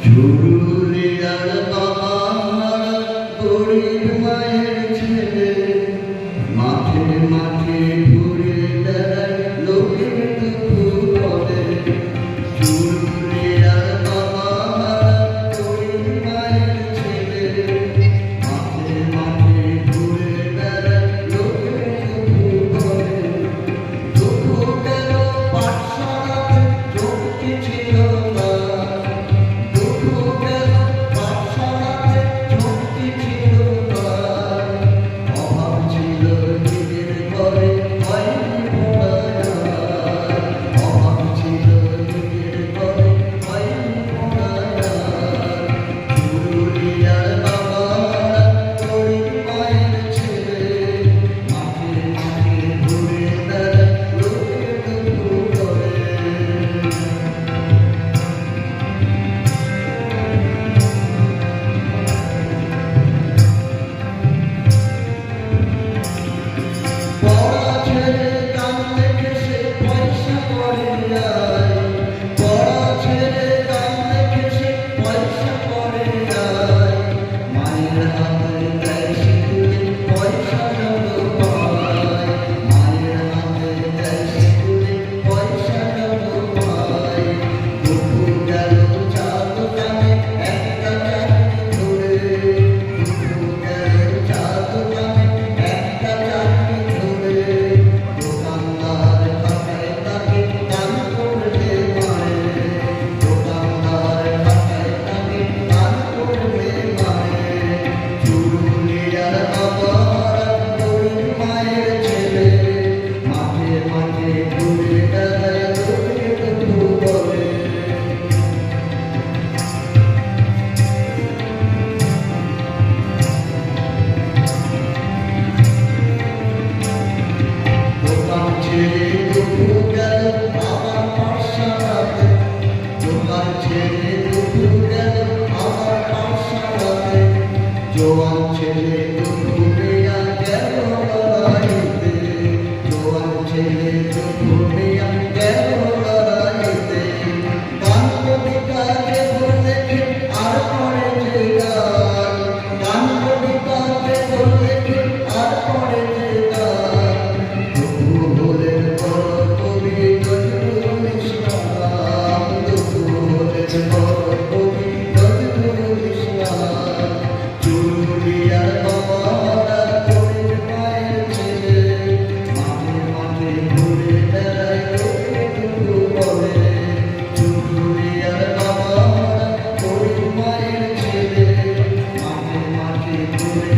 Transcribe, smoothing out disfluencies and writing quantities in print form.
ঝুরুলিয়ার বাবার গরিব মায়ের ছেলে মাঠে মাঠে ঘুরে বেড়ায় লোকের দুঃখ বলে। ঝুরুলিয়ার বাবার গরিব মায়ের ছেলে মাঠে মাঠে ঘুরে বেড়ায় লোকের দুঃখ বলে। দুঃখ গেল পাঠশালাতে চোখটি ছিল জোয়ান ছেলে দুপুরিয়া গেল লড়াইতে, জোয়ান ছেলে দুপুরিয়া গেল লড়াইতে। গান কবিতাকে দেখে আর পরে যে গান, গান কবিতাকে দেখে আর পরে যে গান। দুপু হলেন বড় কবি নজরুল ইসলাম, দুপু হলেন বড় কবি নজরুল ইসলাম। ঝুরুলিয়ার বাবারা গরিব মায়ের ছেলে মাঠে মাঠে ঘুরে বেড়ায় লোকের দুঃখ বলে। ঝুরুলিয়ার বাবারা গরিব মায়ের ছেলে মাঠে মাঠে ঘুরে